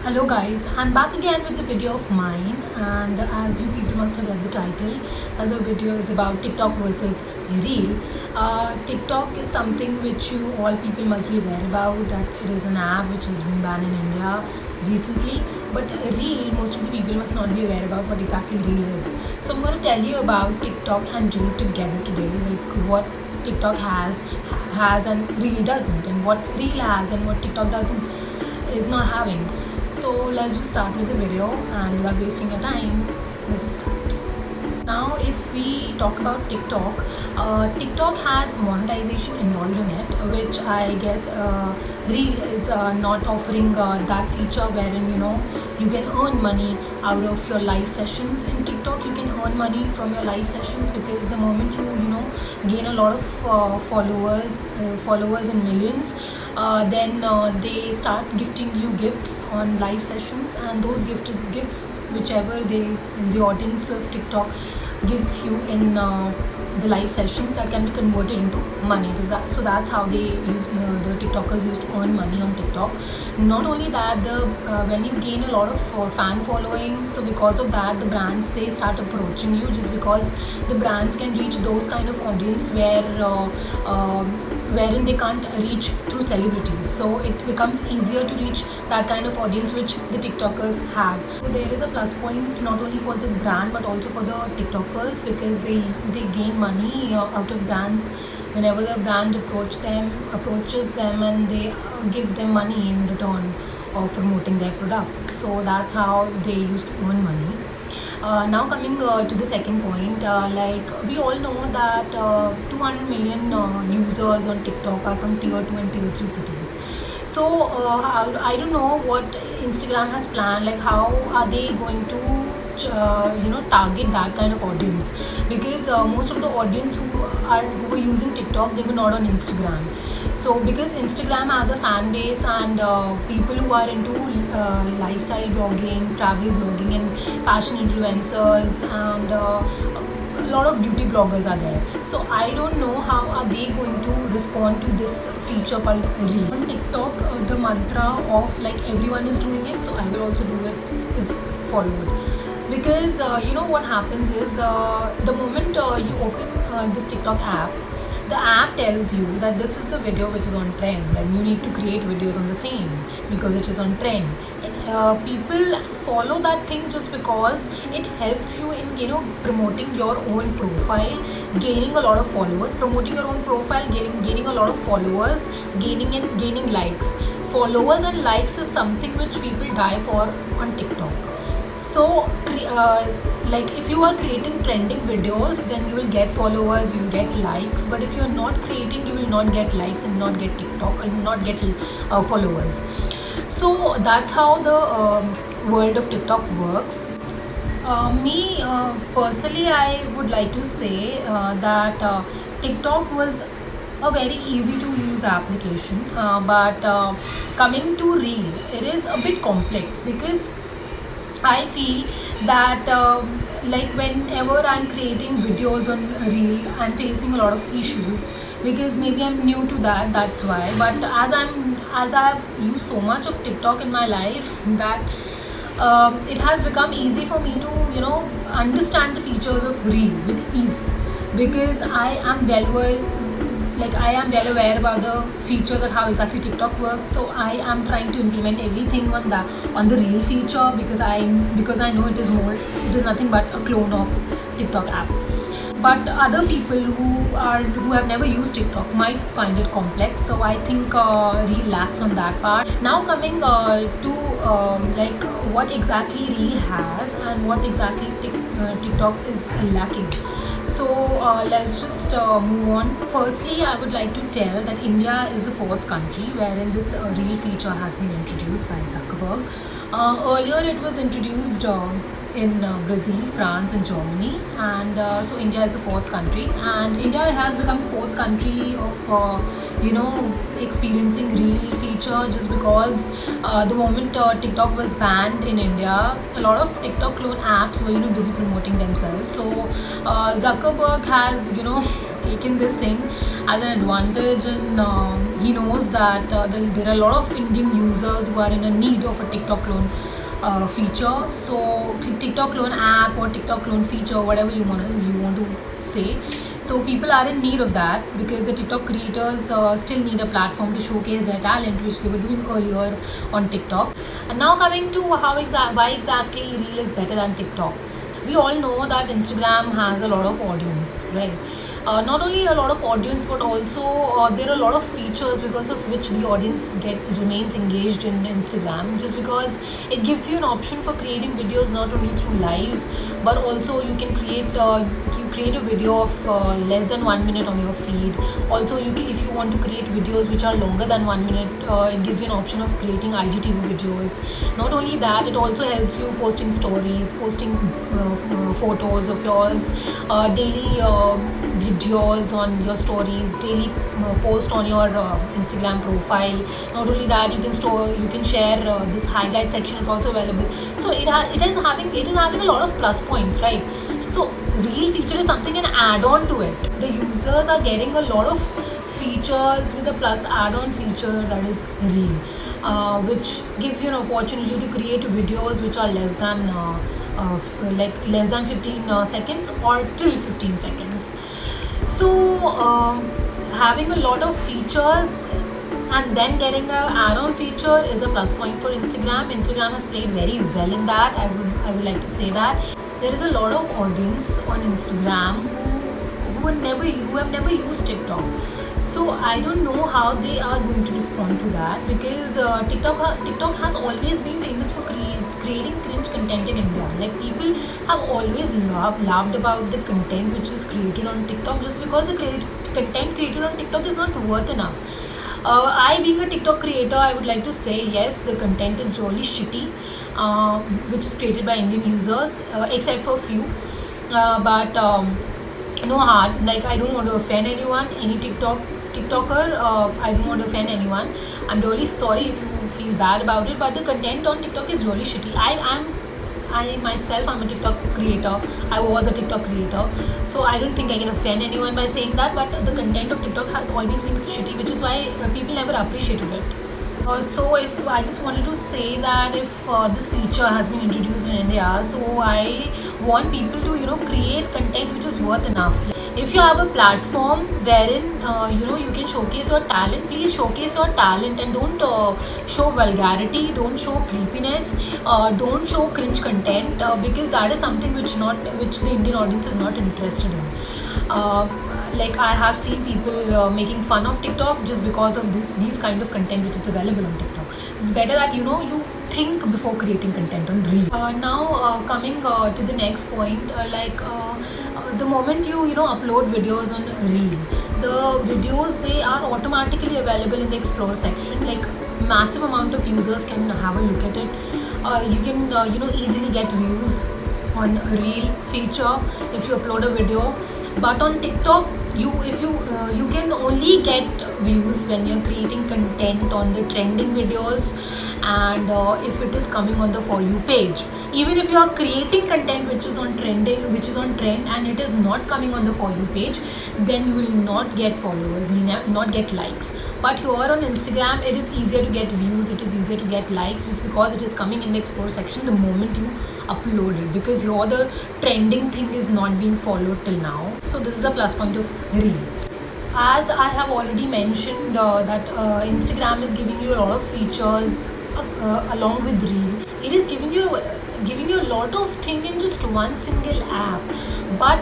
Hello guys, I'm back again with a video of mine, and as you people must have read the title, the video is about TikTok versus Reel. TikTok is something which you all people must be aware about, that it is an app which has been banned in India recently, but Reel, most of the people must not be aware about what exactly Reel is. So I'm going to tell you about TikTok and Reel together today, like what TikTok has and Reel doesn't, and what Reel has and what TikTok doesn't is not having. So let's just start with the video, and without wasting your time, let's just start. Now if we talk about TikTok, TikTok has monetization involved in it, which I guess Reel is not offering that feature wherein you can earn money out of your live sessions. In TikTok you can earn money from your live sessions, because the moment you gain a lot of followers in millions, then they start gifting you gifts on live sessions, and those gifts whichever the audience of TikTok gives you in the live session, that can be converted into money. So that's how the TikTokers used to earn money on TikTok. Not only that, when you gain a lot of fan following, so because of that the brands, they start approaching you, just because the brands can reach those kind of audience wherein they can't reach through celebrities. So it becomes easier to reach that kind of audience which the TikTokers have. So there is a plus point not only for the brand but also for the TikTokers, because they gain money out of brands whenever the brand approaches them, and they give them money in return of promoting their product. So that's how they used to earn money. Now coming to the second point, like we all know that 200 million users on TikTok are from tier 2 and tier 3 cities. So I don't know what Instagram has planned, like how are they going to target that kind of audience, because most of the audience who were using TikTok, they were not on Instagram. So because Instagram has a fan base, and people who are into lifestyle blogging, travel blogging, and fashion influencers, and a lot of beauty bloggers are there. So I don't know how are they going to respond to this feature called Reel. On TikTok, the mantra of like everyone is doing it, so I will also do it, is followed. Because what happens is, the moment you open this TikTok app, the app tells you that this is the video which is on trend, and you need to create videos on the same because it is on trend. And people follow that thing just because it helps you in promoting your own profile, gaining a lot of followers, promoting your own profile, gaining a lot of followers, gaining likes. Followers and likes is something which people die for on TikTok. So like if you are creating trending videos, then you will get followers, you will get likes. But if you are not creating, you will not get likes and not get TikTok and not get followers. So that's how the world of TikTok works. Me personally, I would like to say that TikTok was a very easy to use application, but coming to Reel, it is a bit complex, because I feel that like whenever I'm creating videos on Reel, I'm facing a lot of issues, because maybe I'm new to that, that's why. But as I've used so much of TikTok in my life, that it has become easy for me to understand the features of Reel with ease, because I am well aware about the features and how exactly TikTok works. So I am trying to implement everything on the Reel feature, because I know it is nothing but a clone of TikTok app. But other people who have never used TikTok might find it complex. So I think Reel lacks on that part. Now coming to like what exactly Reel has and what exactly TikTok is lacking. So let's just move on. Firstly, I would like to tell that India is the fourth country wherein this Reel feature has been introduced by Zuckerberg. Earlier it was introduced in Brazil, France and Germany, and so India is the fourth country, and India has become fourth country of experiencing Reel feature, just because the moment TikTok was banned in India, a lot of TikTok clone apps were busy promoting themselves. So Zuckerberg has taken this thing as an advantage in he knows that there are a lot of Indian users who are in a need of a TikTok clone feature. So TikTok clone app or TikTok clone feature, whatever you want to say. So people are in need of that because the TikTok creators still need a platform to showcase their talent, which they were doing earlier on TikTok. And now coming to why exactly Reel is better than TikTok. We all know that Instagram has a lot of audience, right? Not only a lot of audience, but also there are a lot of features because of which the audience remains engaged in Instagram, just because it gives you an option for creating videos not only through live, but also you can create a video of less than 1 minute on your feed. Also, if you want to create videos which are longer than 1 minute, it gives you an option of creating IGTV videos. Not only that, it also helps you posting stories, posting photos of yours, daily videos on your stories, daily post on your Instagram profile. Not only that, you can share this highlight section is also available. So it is having a lot of plus points, right? So Reel feature is something an add-on to it. The users are getting a lot of features with a plus add-on feature, that is Reel, which gives you an opportunity to create videos which are less than 15 seconds or till 15 seconds. So having a lot of features and then getting a add-on feature is a plus point for Instagram. Instagram has played very well in that. I would like to say that there is a lot of audience on Instagram who have never used TikTok. So I don't know how they are going to respond to that, because TikTok has always been famous for creating cringe content in India. Like, people have always laughed about the content which is created on TikTok, just because the content created on TikTok is not worth enough. I, being a TikTok creator, I would like to say yes, the content is really shitty, which is created by Indian users, except for few. But no hard. Like, I don't want to offend anyone, any TikToker. I don't want to offend anyone. I'm really sorry if you feel bad about it, but the content on TikTok is really shitty. I myself, I'm a TikTok creator. I was a TikTok creator, so I don't think I can offend anyone by saying that. But the content of TikTok has always been shitty, which is why people never appreciated it. So if I just wanted to say that if this feature has been introduced in India, so I want people to create content which is worth enough. If you have a platform wherein you can showcase your talent, please showcase your talent and don't show vulgarity, don't show creepiness, don't show cringe content, because that is something which the Indian audience is not interested in. Like, I have seen people making fun of TikTok just because of these kind of content which is available on TikTok. So it's better that you think before creating content on Reel. Now coming to the next point, the moment you upload videos on Reel, the videos, they are automatically available in the explore section. Like, massive amount of users can have a look at it. You can easily get views on Reel feature if you upload a video. But on TikTok, you can only get views when you're creating content on the trending videos, and if it is coming on the For You page. Even if you are creating content which is on trend and it is not coming on the For You page, then you will not get followers, you will not get likes. But here on Instagram, it is easier to get views, it is easier to get likes, just because it is coming in the explore section the moment you upload it, because here the trending thing is not being followed till now. So this is a plus point of Reel. As I have already mentioned that Instagram is giving you a lot of features along with Reel. It is giving you a lot of thing in just one single app. But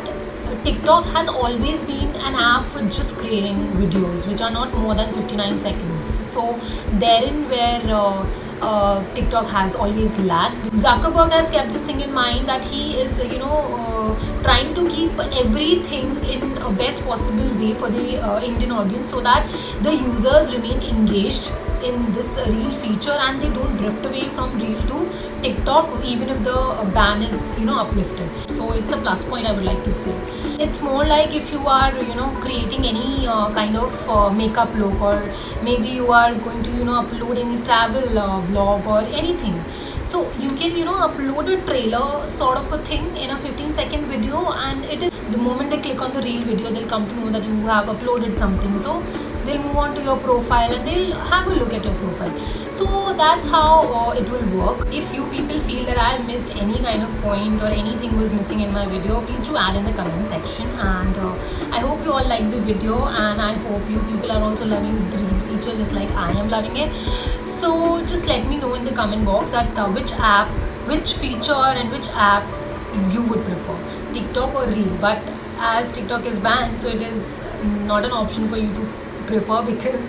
TikTok has always been an app for just creating videos which are not more than 59 seconds. So therein where TikTok has always lagged. Zuckerberg has kept this thing in mind, that he is trying to keep everything in a best possible way for the Indian audience, so that the users remain engaged in this Reel feature and they don't drift away from Reel to TikTok, even if the ban is uplifted. So it's a plus point, I would like to say. It's more like if you are creating any kind of makeup look, or maybe you are going to upload any travel vlog or anything. So you can upload a trailer sort of a thing in a 15-second video, and it is the moment they click on the Reel video, they'll come to know that you have uploaded something. So they'll move on to your profile and they'll have a look at your profile. So that's how it will work. If you people feel that I have missed any kind of point or anything was missing in my video, please do add in the comment section. And I hope you all like the video, and I hope you people are also loving the reel feature just like I am loving it. So just let me know in the comment box that which app, which feature and which app you would prefer, TikTok or reel. But as TikTok is banned, so it is not an option for you to prefer, because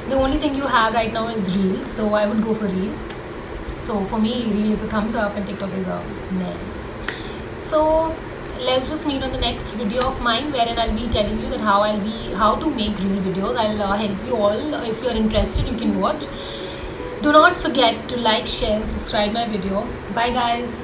the only thing you have right now is reel. So I would go for reel. So for me, reel is a thumbs up and TikTok is a meh. So let's just meet on the next video of mine, wherein I'll be telling you that how to make reel videos. I'll help you all. If you're interested, you can watch. Do not forget to like, share and subscribe my video. Bye guys.